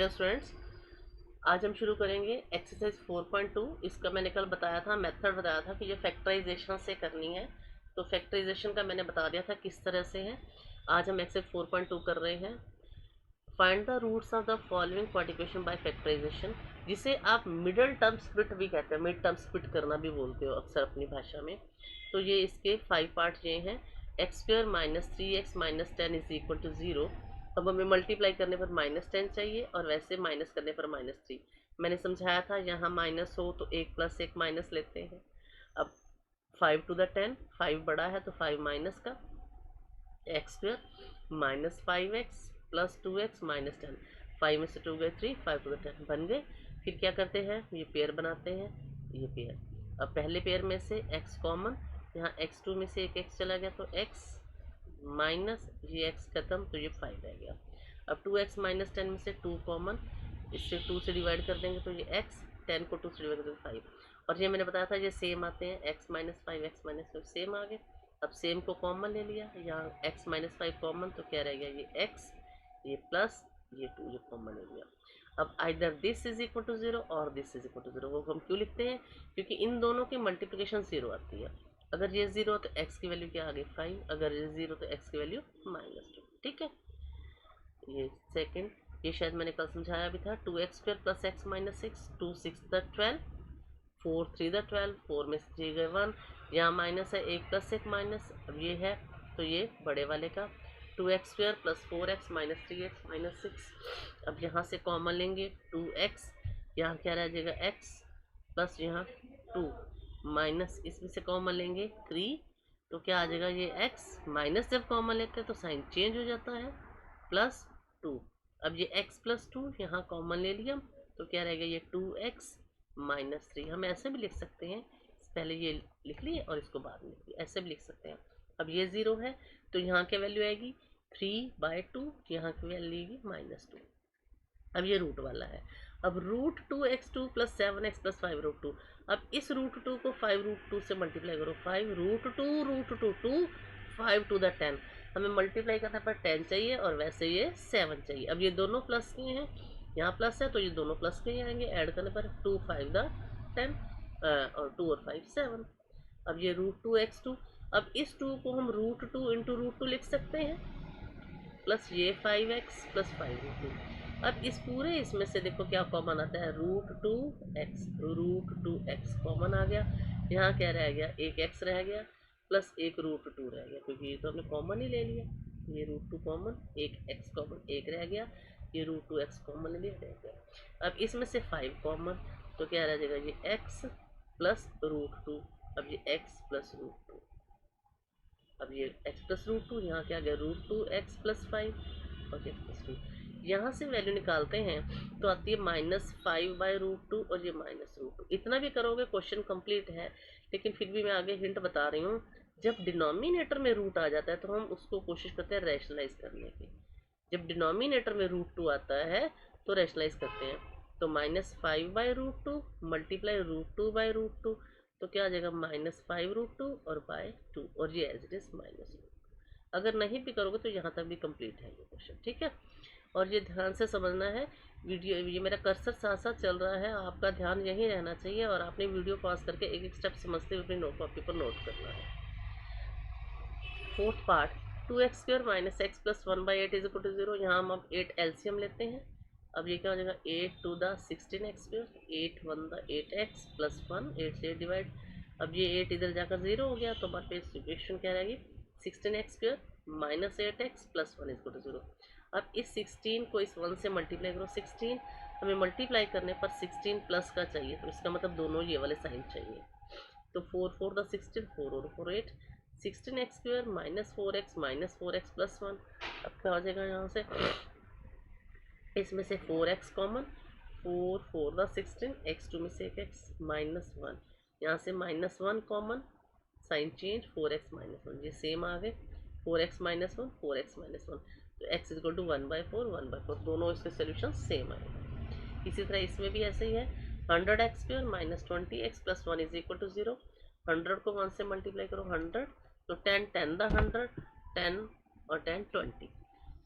Hello students, आज हम शुरू करेंगे एक्सरसाइज 4.2। इसका मैंने कल बताया था, मेथड बताया था कि ये फैक्टराइजेशन से करनी है। तो फैक्टराइजेशन का मैंने बता दिया था किस तरह से है। आज हम एक्सरसाइज 4.2 कर रहे हैं। Find the roots of the following quantification by factorisation, जिसे आप मिडल टर्म स्प्लिट भी कहते हैं, मिड टर्म स्प्लिट करना भी बोलते हो अक्सर अपनी भाषा में। तो ये इसके 5 पार्ट ये हैं। X square minus 3x minus 10 is equal to 0। अब हमें मल्टीप्लाई करने पर -10 चाहिए और वैसे माइनस करने पर -3। मैंने समझाया था यहाँ माइनस हो तो 1 + 1 माइनस लेते हैं। अब 5 टू द 10, 5 बड़ा है तो 5 माइनस का x square minus 5x plus 2x minus 10। 5 में से 2 गए 3, 5 टू द 10 बन गए। फिर क्या करते हैं, ये पेयर बनाते हैं, ये पेयर। अब पहले पेयर में से x कॉमन, यहाँ x2 में से एक x चला गया तो x माइनस ये x खत्म तो ये 5 रह गया। अब 2x माइनस 10 में से 2 कॉमन, इससे 2 से डिवाइड कर देंगे तो ये x, 10 को 2 से डिवाइड कर देंगे 5। और ये मैंने बताया था ये सेम आते हैं, x minus 5 x minus 5 same आ गए। अब सेम को कॉमन ले लिया, यहाँ x माइनस 5 कॉमन तो क्या रह गया, ये x, ये प्लस ये 2 ये कॉमन ले लिया। अब either this is equal to 0 और दिस इज इक्वल टू 0। वो हम क्यों लिखते हैं, क्योंकि इन दोनों की मल्टीप्लिकेशन 0 आती है। अगर ये 0 तो x की वैल्यू क्या आ गई 5, अगर ये 0 तो x की वैल्यू -2। ठीक है, ये सेकंड, ये शायद मैंने कल समझाया भी था। 2x square plus x minus 6, 2 6 the 12, 4 3 the 12, 4 में से 3 गए 1, यहाँ माइनस है 1 + 1 माइनस। अब ये है तो ये बड़े वाले का 2x square plus 4x minus 3x minus 6। अब यहाँ से कॉमन लेंगे 2x, यहाँ क्या रह जाएगा x प्लस यहाँ 2 माइनस, इसमें से कॉमन लेंगे 3 तो क्या आ जाएगा ये x माइनस, जब कॉमन लेते हैं तो साइन चेंज हो जाता है, प्लस 2। अब ये x प्लस 2 यहाँ कॉमन ले लिया तो क्या रहेगा ये 2x माइनस 3। हम ऐसे भी लिख सकते हैं, पहले ये लिख लिए और इसको बाद में लिख लिया, ऐसे भी लिख सकते हैं। अब ये 0 है तो यहाँ क्या वैल्यू आएगी 3/2, यहाँ की वैल्यू आएगी -2। अब ये रूट वाला है। अब √2x2 + 7x + 5√2। अब इस √2 को 5√2 से मल्टीप्लाई करो, 5√2 5 टू द 10। हमें मल्टीप्लाई करने पर 10 चाहिए और वैसे ये 7 चाहिए। अब ये दोनों प्लस के हैं, यहाँ प्लस है तो ये दोनों प्लस के ही आएंगे, ऐड करने पर 2 5 द 10 और 2 और 5 7। अब ये √2x2, अब इस 2 को हम √2 इंटू √2 लिख सकते हैं, प्लस ये 5x प्लस 5√2। अब इस पूरे इसमें से देखो क्या कॉमन आता है, √2x कॉमन आ गया। यहाँ क्या रह गया, एक x रह गया प्लस एक √2 रह गया, क्योंकि ये तो हमने कॉमन ही ले लिया। ये √2 कॉमन, एक x कॉमन, एक रह गया, ये √2x कॉमन ले लिया, रह गया। अब इसमें से 5 कॉमन तो क्या रह जाएगा, ये x प्लस √2। अब ये x प्लस √2, अब ये x प्लस √2, यहाँ क्या आ गया √2x प्लस 5 और x प्लस 2। यहाँ से वैल्यू निकालते हैं तो आती है -5/√2 और ये -√2। इतना भी करोगे क्वेश्चन कंप्लीट है, लेकिन फिर भी मैं आगे हिंट बता रही हूँ। जब डिनोमिनेटर में रूट आ जाता है तो हम उसको कोशिश करते हैं रैशनलाइज करने की। जब डिनोमिनेटर में √2 आता है तो रैशनलाइज करते हैं। तो -5/√2 मल्टीप्लाई √2/√2 तो क्या आ जाएगा -5√2 और /2, और ये एज इट इज -2। अगर नहीं भी करोगे तो यहाँ तक भी कंप्लीट है ये क्वेश्चन। ठीक है, और ये ध्यान से समझना है। वीडियो, ये मेरा कर्सर साथ साथ चल रहा है, आपका ध्यान यहीं रहना चाहिए और आपने वीडियो पॉज करके एक एक स्टेप समझते हुए अपनी नोट कॉपी पर नोट करना है। Fourth part, 2x square minus x plus 1/8 is equal to 0। यहाँ हम अब 8 एलसीएम लेते हैं। अब ये क्या हो जाएगा 8 to the 16x square, 8 1 the 8x plus 1, 8 से डिवाइड। अब ये 8 इधर जाकर 0 हो गया तो हमारे पास इक्वेशन क्या रहेगी, 16x square minus 8x plus 1 is equal to 0। अब इस 16 को इस 1 से मल्टीप्लाई करो, 16 हमें मल्टीप्लाई करने पर 16 प्लस का चाहिए, तो इसका मतलब दोनों ये वाले साइन चाहिए। तो 4 4 द 16, 4 और 4 8, 16x square minus 4x plus 1। अब क्या हो जाएगा यहाँ से, इसमें से 4x कॉमन, 4 4 द 16, x2 में से एक x माइनस 1, यहाँ से -1 common, sign change 4x minus 1, ये सेम आ गए 4x माइनस 1 4x माइनस 1, तो x इज इक्वल टू 1/4 दोनों इसके सोल्यूशन सेम आएंगे। इसी तरह इसमें भी ऐसे ही है, 100x square minus 20x plus 1 is equal to 0। 100 को 1 से मल्टीप्लाई करो 100, तो 10 10 द 100, 10 और 10 20,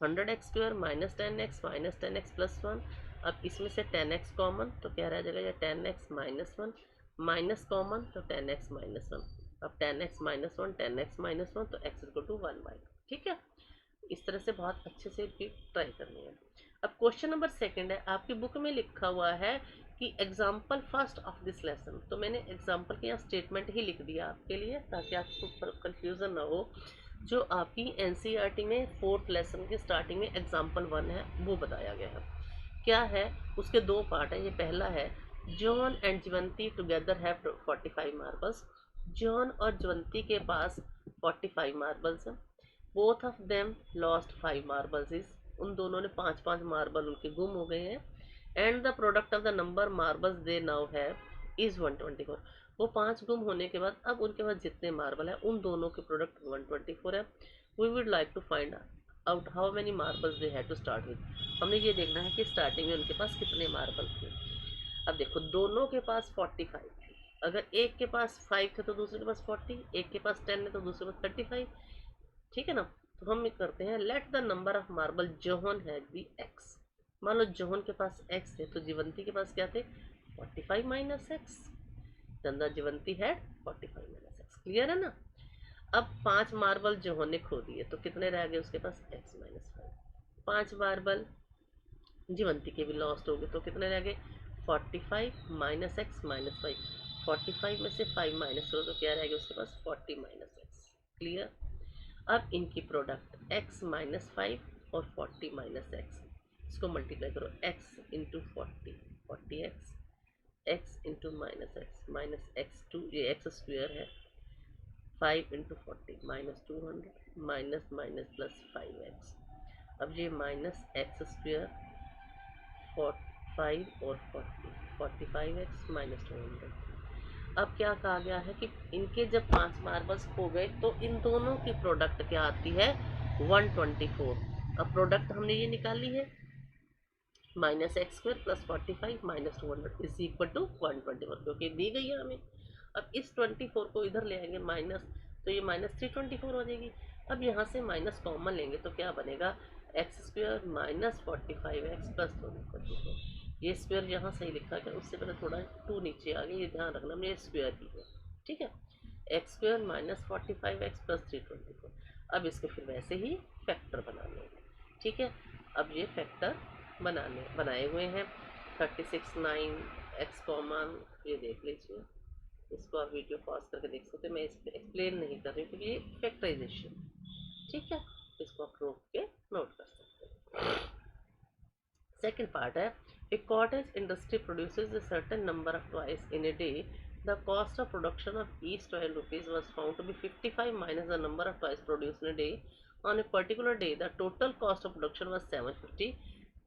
100x square minus 10x plus 1। अब इसमें से 10x कॉमन, तो क्या रह जाएगा, ये 10x minus one, minus common तो 10x माइनस वन। अब 10x minus one, 10x minus one, तो x इक्वल टू 1/2। ठीक है, इस तरह से बहुत अच्छे से भी ट्राई करनी है। अब क्वेश्चन नंबर सेकंड है, आपकी बुक में लिखा हुआ है कि example first of this lesson, तो मैंने एग्जाम्पल के यहाँ स्टेटमेंट ही लिख दिया आपके लिए ताकि आपको कंफ्यूजन ना हो। जो आपकी एनसीईआरटी में 4th लेसन के स्टार्टिंग में एग्जाम्पल 1 है वो बताया गया है। क्या है, उसके दो पार्ट है। ये पहला है, John and Jawanti together have 45 marbles. John और जवंती के पास 45 मार्बल्स हैं। Both of them lost 5 marbles is, उन दोनों ने 5-5 मार्बल उनके गुम हो गए हैं। And the product of the number marbles they now have is 124। वो 5 गुम होने के बाद अब उनके पास जितने मार्बल है उन दोनों के प्रोडक्ट 124 है। We would like to find out how many marbles they had to start with. हमने ये देखना है कि स्टार्टिंग में उनके पास कितने मार्बल थे। अब देखो, दोनों के पास 45 थे। अगर एक के पास 5 थे तो दूसरे के पास 40, एक के पास 10 है तो दूसरे के पास 35। ठीक है ना, तो हम ये करते हैं, let the number of marble Johan है बी एक्स। मान लो जोहन के पास x है तो जीवंती के पास क्या थे, 45 माइनस एक्स। चंदा जीवंती है 45 माइनस एक्स। क्लियर है ना। अब 5 मार्बल जोहन ने खो दिए तो कितने रह गए उसके पास, x माइनस 5। 5 मार्बल जीवंती के भी लॉस्ट हो गए तो कितने रह गए, 45 माइनस एक्स माइनस 5। 45 में से 5 माइनस करो तो क्या रह गया उसके पास, 40 माइनस एक्स। क्लियर। अब इनकी प्रोडक्ट x माइनस 5 और 40 माइनस एक्स, इसको मल्टीप्लाई करो, x into 40 x into minus x two, ये एक्स स्क्वेयर है, 5 into 40 minus 200 minus minus plus 5x। अब ये माइनस एक्स स्क्वेयर 5 और 45x माइनस 200। अब क्या कहा गया है कि इनके जब 5 मार्बल्स हो गए तो इन दोनों की प्रोडक्ट क्या आती है, 124। अब प्रोडक्ट हमने ये निकाली है, minus x square plus 45 minus 200 is equal to 121, क्योंकि दी गई है हमें। अब इस 24 को इधर ले आएंगे माइनस, तो ये माइनस 324 हो जाएगी। अब यहाँ से माइनस कॉमन लेंगे तो क्या बनेगा, x square minus 45x plus 224। ये स्क्वायर यहाँ सही लिखा गया, उससे पहले थोड़ा 2 नीचे आ गया, ये ध्यान रखना, हमने स्क्वायर ही है। ठीक है, x square minus 45x plus 324। अब इसको फिर वैसे ही फैक्टर बनाने हैं। ठीक है, अब ये फैक्टर बनाए हुए हैं, 36 9 एक्स कॉमन, ये देख लीजिए, इसको आप वीडियो पॉज करके देख सकते हैं, मैं इस पर एक्सप्लेन नहीं कर रही हूँ क्योंकि ये फैक्टराइजेशन। ठीक है, इसको आप रोक के नोट कर सकते हैं। सेकेंड पार्ट है, a cottage industry produces a certain number of toys in a day. The cost of production of each toy in rupees was found to be 55 minus the number of toys produced in a day. On a particular day, the total cost of production was 750.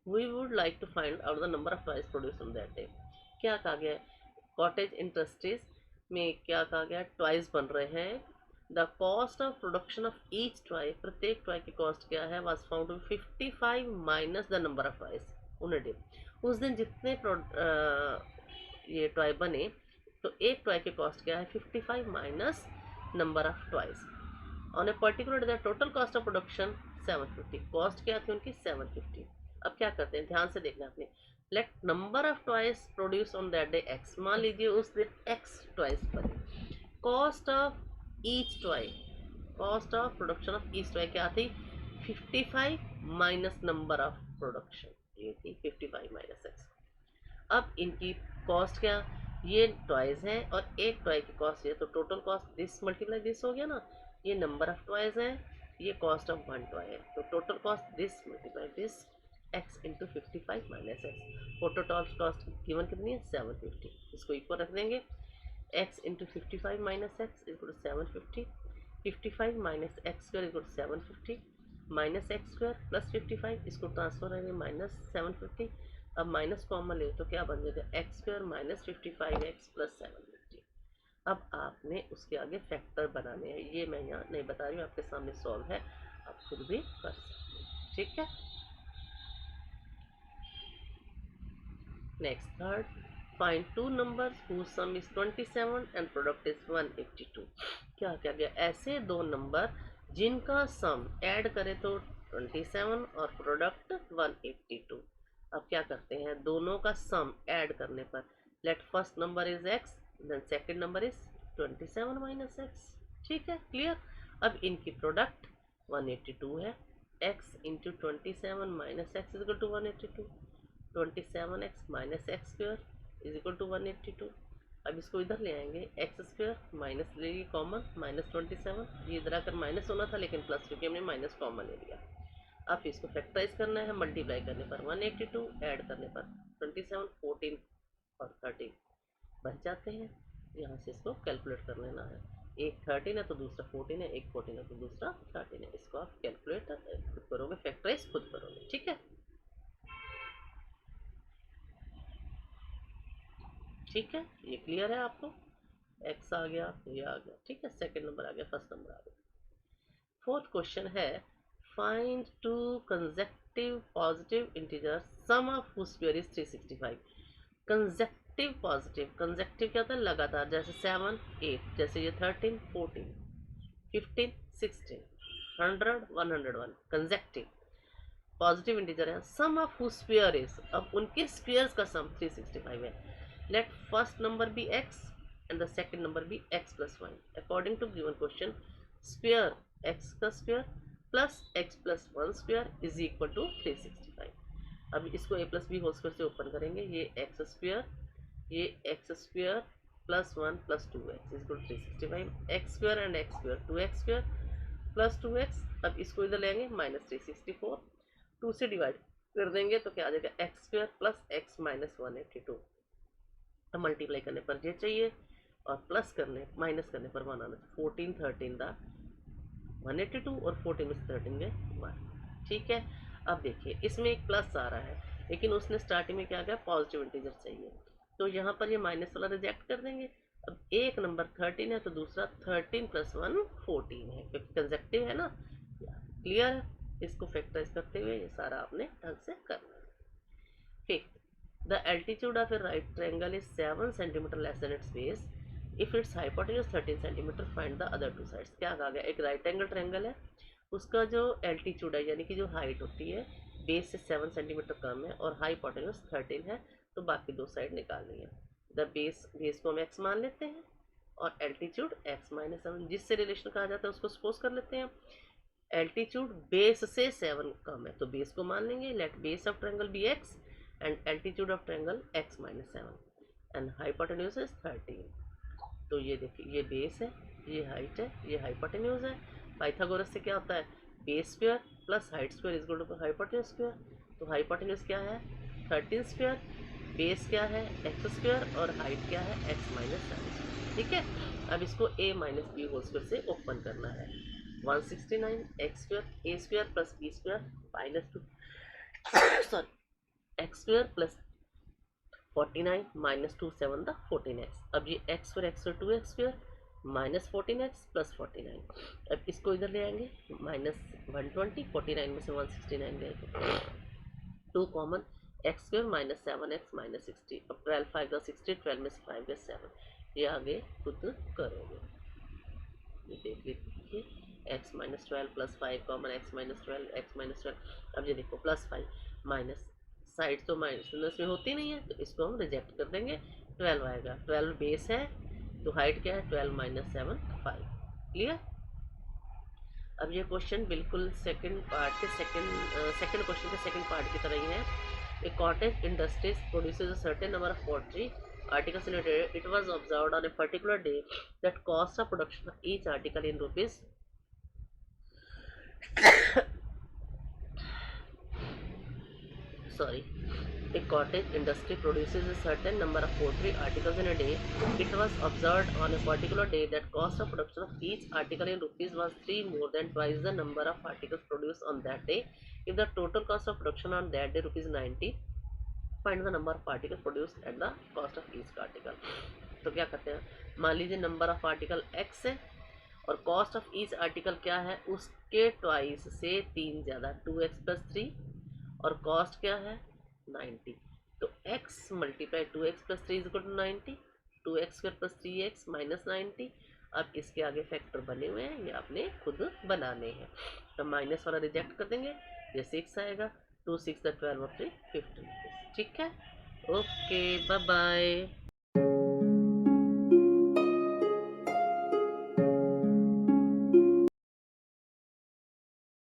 We would like to find out the number of toys produced on that day. क्या कहा गया है, cottage industries में क्या कहा गया, toys बन रहे हैं। The cost of production of each toy, प्रत्येक टॉय की कॉस्ट क्या है, was found to 55 minus the number of toys on day. उस दिन जितने ये टॉय बने तो एक टॉय की कॉस्ट क्या है, 55 minus number of toys. On a particular the total cost of production 750, cost क्या थी उनकी 750। अब क्या करते हैं, ध्यान से देखना आपने, let number of toys produce on that day x, मान लीजिए उस दिन एक्स टॉयज बने। Cost of each toy, cost of production of each toy क्या थी, 55 माइनस नंबर ऑफ प्रोडक्शन, ये थी 55 माइनस एक्स। अब इनकी कॉस्ट क्या, ये टॉयज हैं और एक टॉय की कॉस्ट है, तो total cost this multiply this हो गया ना, ये नंबर ऑफ टॉयज हैं, ये कॉस्ट ऑफ वन टॉय है, तो total cost this multiply this x into 55 minus x. Total cost given कितनी है, 750। इसको इक्वल रख देंगे, x into 55 minus x equal to 750, 55 minus x square equal to 750, minus x square plus 55, इसको transfer रहेंगे minus 750। अब माइनस कॉमन ले तो क्या बन जाएगा, x square minus 55x plus 750। अब आपने उसके आगे फैक्टर बनाने हैं, ये मैं यहाँ नहीं बता रही हूँ, आपके सामने सॉल्व है, आप खुद भी कर सकते हैं। ठीक है, next third, find two numbers whose sum is 27 and product is 182। क्या क्या गया, ऐसे दो नंबर जिनका सम ऐड करें तो 27 और प्रोडक्ट 182। अब क्या करते हैं, दोनों का सम ऐड करने पर let first number is x then second number is 27 minus x। ठीक है, क्लियर। अब इनकी प्रोडक्ट 182 है, x into 27 minus x is equal to 182, 27x minus x square is equal to 182। अब इसको इधर ले आएंगे, एक्स स्क्वायर माइनस ले लिए कॉमन, माइनस 27, ये इधर आकर माइनस होना था लेकिन प्लस, क्योंकि हमने माइनस कॉमन ले लिया। अब इसको फैक्टराइज करना है, मल्टीप्लाई करने पर 182, ऐड करने पर 27, 14 और 13 बच जाते हैं। यहाँ से इसको कैलकुलेट कर लेना है, एक 13 है तो दूसरा 14 है, एक 14 है तो दूसरा 13 है। इसको आप कैलकुलेट खुद करोगे, फैक्टराइज खुद करोगे। ठीक है, ठीक है, ये क्लियर है आपको। एक्स आ गया, ये आ गया। ठीक है, सेकंड नंबर आ गया, फर्स्ट नंबर आ गया। फोर्थ क्वेश्चन है, find two consecutive positive integer sum of whose square is 365। Consecutive positive, consecutive क्या होता है, लगातार, जैसे 7 8, जैसे ये 13 14 15 16 100 101 कंसेक्टिव पॉजिटिव इंटीजर है। Sum of whose square is, अब उनके स्क्वायर्स का सम 365 है। Let first number be x and the second number be x plus 1 according to given question। square x का square plus x plus 1 square is equal to 365। अब इसको a plus b whole square से open करेंगे, ये x square, ये x square plus 1 plus 2x is equal to 365, x square and x square 2x square plus 2x। अब इसको इधर लेंगे माइनस 364, 2 से डिवाइड कर देंगे तो क्या आ जाएगा, x square plus x minus 182। अब मल्टीप्लाई करने पर ये चाहिए और प्लस करने माइनस करने पर 1 आना, 14 13 दा 182 और 14 में 13 गए 1। ठीक है, अब देखिए इसमें एक प्लस आ रहा है लेकिन उसने स्टार्टिंग में क्या किया, पॉजिटिव इंटीजर चाहिए, तो यहाँ पर ये माइनस वाला रिजेक्ट कर देंगे। अब एक नंबर 13 है तो दूसरा 13 प्लस 1 14 है, क्योंकि कंसेक्टिव है ना। क्लियर है, इसको फैक्टराइज करते हुए ये सारा आपने ढंग से करना है। Fifth, the altitude of a right triangle is 7 cm less than its base if its hypotenuse 13 cm, find the other two sides। क्या कहा गया, एक राइट एंगल ट्रायंगल है, उसका जो एल्टीट्यूड है यानी कि जो हाइट होती है बेस से 7 सेंटीमीटर कम है और हाइपोटेन्यूज 13 है, तो बाकी दो साइड निकालनी है। द बेस को हम x मान लेते हैं और एल्टीट्यूड x माइनस 7, जिससे रिलेशन कहा जाता है उसको सपोज कर लेते हैं। एल्टीट्यूड बेस से 7 कम है तो बेस को मान लेंगे, let base of triangle be x and altitude of triangle x minus 7 and hypotenuse is 13। तो ये देखिए, ये बेस है, ये हाइट है, ये हाइपोटेन्यूज है। पाइथागोरस से क्या होता है, base square plus height square is equal to hypotenuse square. तो हाइपोटेन्यूज क्या है 13 स्क्वायर, बेस क्या है एक्स स्क्वायर और हाइट क्या है x माइनस 7। ठीक है, अब इसको a minus b whole square से ओपन करना है, 169 x square a square plus b square minus 2 sorry x square plus 49 minus 2 7 the 14x। अब ये x और x और 2x square minus 14x plus 49। अब इसको इधर ले आएंगे, माइनस 120, 49 में से 169 गए 2 common, x square minus 7x minus 60। अब 12 5 द 60, 12 में से 5 गए 7। ये आगे खुद करोगे, ये देख लीजिए, x minus 12 plus 5 common, x minus 12 x minus 12। अब ये देखो प्लस 5 माइनस, साइड तो माइनस में होती नहीं है तो इसको हम रिजेक्ट कर देंगे, 12 आएगा। 12 बेस है तो हाइट क्या है 12 माइनस 7 5। क्लियर। अब ये क्वेश्चन बिल्कुल सेकंड पार्ट के सेकंड क्वेश्चन के सेकंड पार्ट की तरह ही है। A cottage industries produces a certain number of poultry articles in a day. It was observed on a particular day that cost of production of each article in rupees sorry, a cottage industry produces a certain number of poultry articles in a day. It was observed on a particular day that cost of production of each article in rupees was 3 more than twice the number of articles produced on that day. If the total cost of production on that day rupees 90, find the number of articles produced at the cost of each article। तो क्या करते हैं, मान लीजिए number of article x है और cost of each article क्या है उसके ट्वाइस से 3 ज़्यादा 2x प्लस 3 और कॉस्ट क्या है 90। तो x multiply 2x plus 3 is equal to 90, 2x square plus 3x minus 90। अब इसके आगे फैक्टर बने हुए हैं, ये आपने खुद बनाने हैं। तो माइनस वाला रिजेक्ट कर देंगे, ये 6 आएगा, 2 6 12 of the 15 rupees। ठीक है, ओके, बाय बाय।